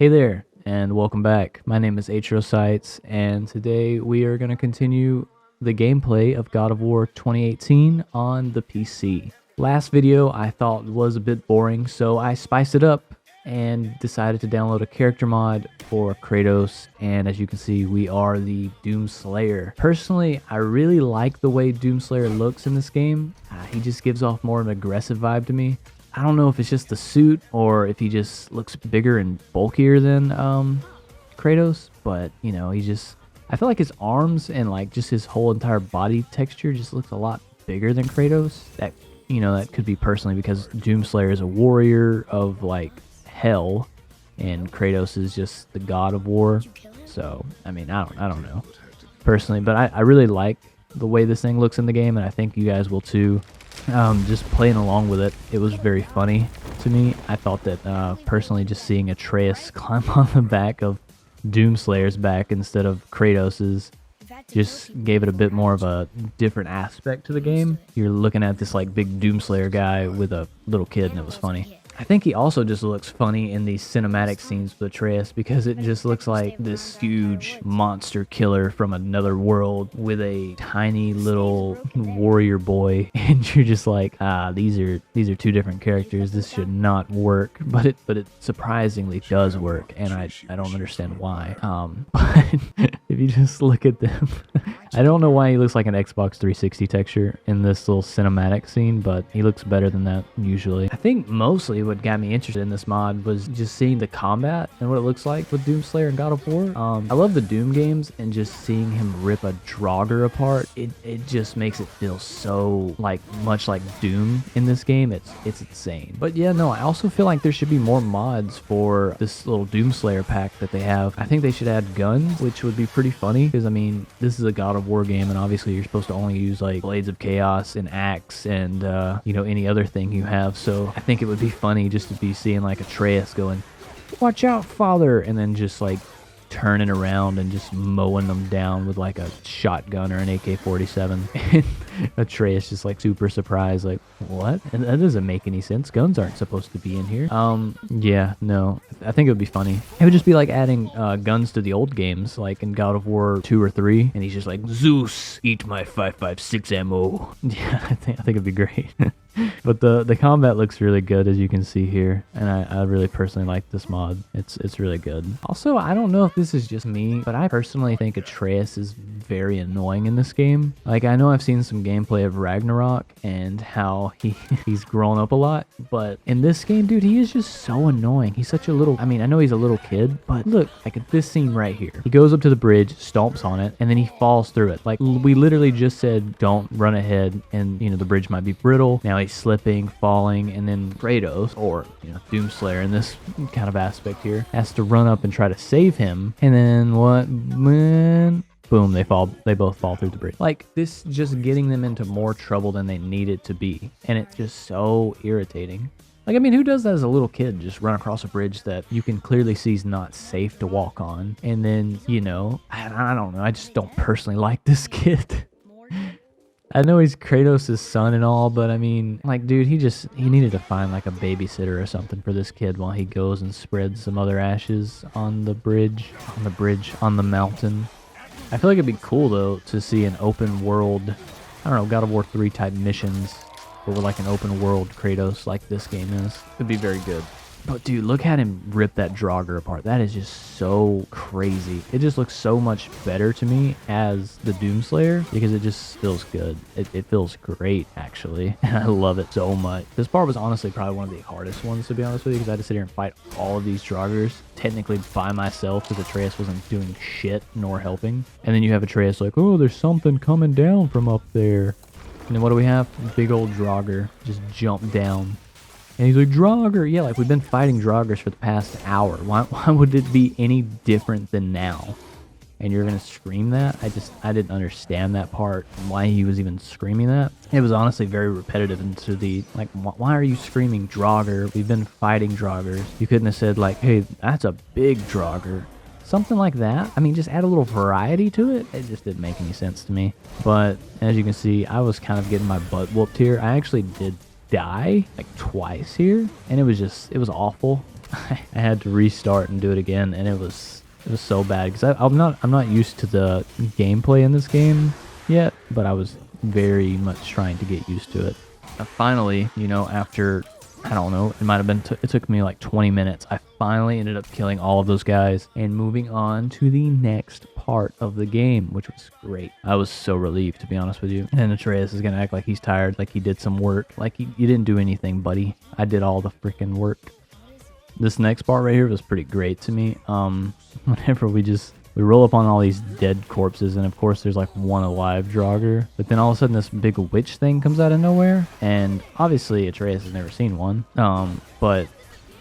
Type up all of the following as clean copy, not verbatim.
Hey there, and welcome back. My name is Atrosights, and today we are going to continue the gameplay of God of War 2018 on the PC. Last video I thought was a bit boring, so I spiced it up and decided to download a character mod for Kratos, and as you can see, we are the Doomslayer. Personally, I really like the way Doomslayer looks in this game. He just gives off more of an aggressive vibe to me. I don't know if it's just the suit or if he just looks bigger and bulkier than Kratos, but you know, I feel like his arms and like just his whole entire body texture just looks a lot bigger than Kratos. That could be personally because Doomslayer is a warrior of like hell and Kratos is just the god of war. So I mean, I don't know personally, but I really like the way this thing looks in the game, and I think you guys will too. Just playing along with it, it was very funny to me. I thought that personally just seeing Atreus climb on the back of Doomslayer's back instead of Kratos's just gave it a bit more of a different aspect to the game. You're looking at this like big Doomslayer guy with a little kid, and it was funny. I think he also just looks funny in these cinematic scenes with Atreus because it just looks like this huge monster killer from another world with a tiny little warrior boy, and you're just like, these are two different characters. This should not work, but it surprisingly does work, and I don't understand why. But if you just look at them, I don't know why he looks like an Xbox 360 texture in this little cinematic scene, but he looks better than that usually. I think mostly what got me interested in this mod was just seeing the combat and what it looks like with Doomslayer and God of War. I love the Doom games, and just seeing him rip a Draugr apart, it just makes it feel so much like Doom in this game. It's insane. But yeah, no, I also feel like there should be more mods for this little Doomslayer pack that they have. I think they should add guns, which would be pretty funny because I mean, this is a God of War game, and obviously you're supposed to only use like Blades of Chaos and axe and any other thing you have. So I think it would be funny just to be seeing like Atreus going, "Watch out, father," and then just like turning around and just mowing them down with like a shotgun or an AK-47. And Atreus just like super surprised, like, what? And that doesn't make any sense. Guns aren't supposed to be in here. Yeah, no, I think it would be funny. It would just be like adding guns to the old games, like in God of War 2 or 3, and he's just like, "Zeus, eat my 5.56 ammo." Yeah, I think it'd be great. But the combat looks really good, as you can see here, and I really personally like this mod. It's really good. Also, I don't know if this is just me, but I personally think Atreus is very annoying in this game. Like, I know I've seen some gameplay of Ragnarok and how he's grown up a lot, but in this game, dude, he is just so annoying. He's such a little, I mean, I know he's a little kid, but look, like at this scene right here, he goes up to the bridge, stomps on it, and then he falls through it. Like, we literally just said, don't run ahead, and the bridge might be brittle. Now he's slipping, falling, and then Kratos, or Doomslayer in this kind of aspect here, has to run up and try to save him, and then what? Boom, they both fall through the bridge. Like, this just getting them into more trouble than they needed to be, and it's just so irritating. Like, I mean, who does that as a little kid? Just run across a bridge that you can clearly see is not safe to walk on, and then, I don't know, I just don't personally like this kid. I know he's Kratos' son and all, but I mean, like, dude, he needed to find like a babysitter or something for this kid while he goes and spreads some other ashes on the mountain. I feel like it'd be cool though to see an open world, I don't know, God of War 3 type missions, but with like an open world Kratos like this game is. It'd be very good. But dude, look at him rip that Draugr apart. That is just so crazy. It just looks so much better to me as the Doomslayer because it just feels good. It feels great, actually. And I love it so much. This part was honestly probably one of the hardest ones, to be honest with you, because I had to sit here and fight all of these Draugrs technically by myself because Atreus wasn't doing shit nor helping. And then you have Atreus like, "Oh, there's something coming down from up there." And then what do we have? Big old Draugr just jump down. And he's like, "Draugr." Yeah, like we've been fighting Draugrs for the past hour. Why would it be any different than now? And you're going to scream that? I didn't understand that part, why he was even screaming that. It was honestly very repetitive into the, like, why are you screaming Draugr? We've been fighting Draugrs. You couldn't have said, like, "Hey, that's a big Draugr." Something like that. I mean, just add a little variety to it. It just didn't make any sense to me. But as you can see, I was kind of getting my butt whooped here. I actually did die like twice here, and it was awful. I had to restart and do it again, and it was so bad because I'm not used to the gameplay in this game yet, but I was very much trying to get used to it. Finally, you know, after, I don't know, it might have been, it took me like 20 minutes. I finally ended up killing all of those guys and moving on to the next part of the game, which was great. I was so relieved, to be honest with you. And Atreus is going to act like he's tired, like he did some work. Like, you didn't do anything, buddy. I did all the freaking work. This next part right here was pretty great to me. Whenever we roll up on all these dead corpses, and of course there's like one alive Draugr, but then all of a sudden this big witch thing comes out of nowhere, and obviously Atreus has never seen one, but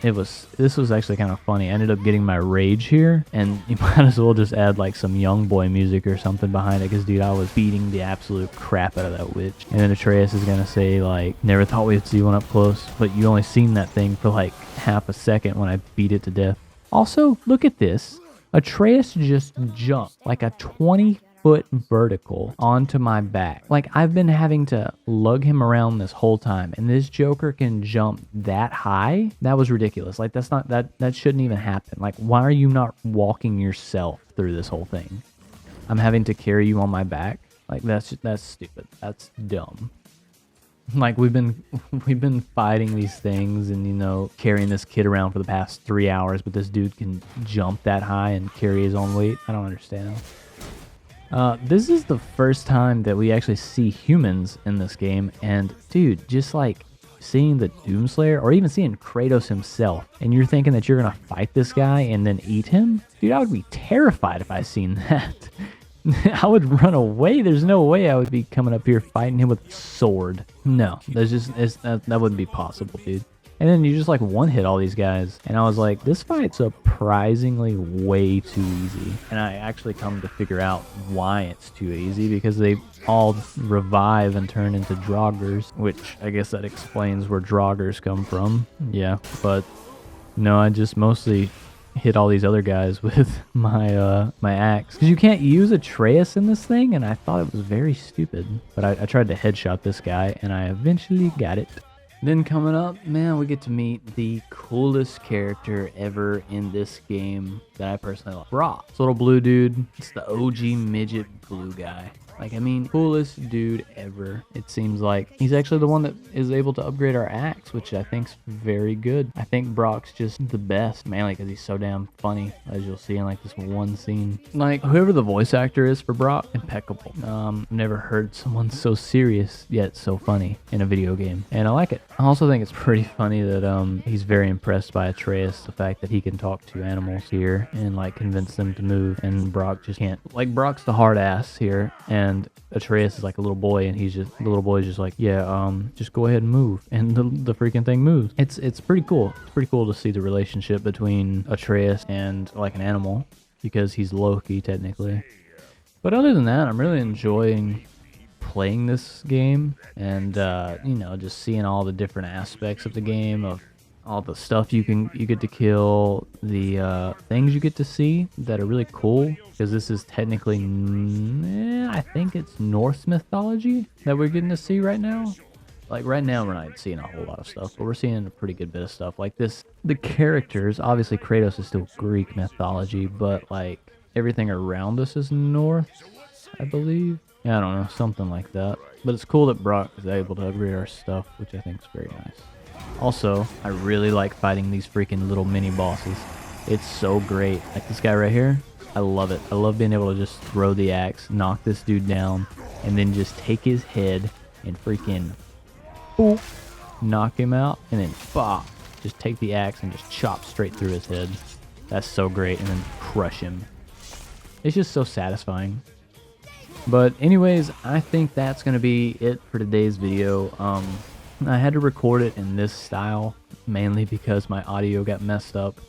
this was actually kind of funny. I ended up getting my rage here, and you might as well just add like some young boy music or something behind it, because dude, I was beating the absolute crap out of that witch. And then Atreus is gonna say like, never thought we'd see one up close, but you only seen that thing for like half a second when I beat it to death. Also, look at this. Atreus just jumped like a 20-foot vertical onto my back. Like, I've been having to lug him around this whole time, and this Joker can jump that high? That was ridiculous. Like, that shouldn't even happen. Like, why are you not walking yourself through this whole thing? I'm having to carry you on my back? Like, that's stupid. That's dumb. Like, we've been fighting these things and, you know, carrying this kid around for the past 3 hours, but this dude can jump that high and carry his own weight. I don't understand. This is the first time that we actually see humans in this game, and dude, just like seeing the Doomslayer, or even seeing Kratos himself, and you're thinking that you're gonna fight this guy and then eat him? Dude, I would be terrified if I seen that. I would run away. There's no way I would be coming up here fighting him with a sword. No, that wouldn't be possible, dude. And then you just like one hit all these guys, and I was like, this fight's surprisingly way too easy. And I actually come to figure out why it's too easy, because they all revive and turn into Draugrs, which I guess that explains where Draugrs come from. Yeah, but no, I just mostly hit all these other guys with my my axe, because you can't use Atreus in this thing, and I thought it was very stupid. But I tried to headshot this guy, and I eventually got it. Then coming up, man, we get to meet the coolest character ever in this game that I personally love. Brock. This little blue dude. It's the OG midget blue guy. Like, I mean, coolest dude ever. It seems like he's actually the one that is able to upgrade our axe, which I think's very good. I think Brock's just the best, mainly because he's so damn funny, as you'll see in like this one scene. Like, whoever the voice actor is for Brock, impeccable. Never heard someone so serious yet so funny in a video game, and I like it. I also think it's pretty funny that he's very impressed by Atreus, the fact that he can talk to animals here and like convince them to move, and Brock just can't. Like, Brock's the hard ass here, and Atreus is like a little boy, and the little boy's just like, yeah, just go ahead and move, and the freaking thing moves. It's pretty cool. It's pretty cool to see the relationship between Atreus and like an animal, because he's Loki technically. But other than that, I'm really enjoying playing this game, and you know, just seeing all the different aspects of the game, of all the stuff you get to kill, the things you get to see that are really cool, because this is technically, I think it's Norse mythology that we're getting to see right now. Like, right now we're not seeing a whole lot of stuff, but we're seeing a pretty good bit of stuff. Like this, the characters, obviously Kratos is still Greek mythology, but like everything around us is Norse, I believe. Yeah, I don't know, something like that. But it's cool that Brock is able to upgrade our stuff, which I think is very nice. Also, I really like fighting these freaking little mini bosses. It's so great. Like this guy right here, I love it. I love being able to just throw the axe, knock this dude down, and then just take his head and freaking boop, knock him out, and then bop, just take the axe and just chop straight through his head. That's so great, and then crush him. It's just so satisfying. But anyways, I think that's going to be it for today's video. I had to record it in this style, mainly because my audio got messed up,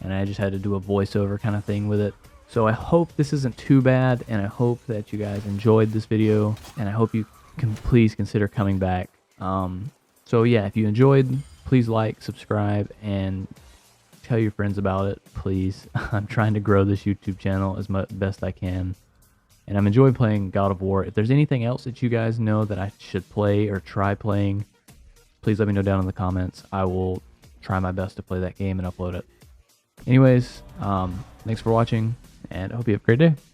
and I just had to do a voiceover kind of thing with it. So I hope this isn't too bad, and I hope that you guys enjoyed this video, and I hope you can please consider coming back. So yeah, if you enjoyed, please like, subscribe, and tell your friends about it, please. I'm trying to grow this YouTube channel as best I can, and I'm enjoying playing God of War. If there's anything else that you guys know that I should play or try playing, please let me know down in the comments. I will try my best to play that game and upload it. Anyways, thanks for watching, and I hope you have a great day.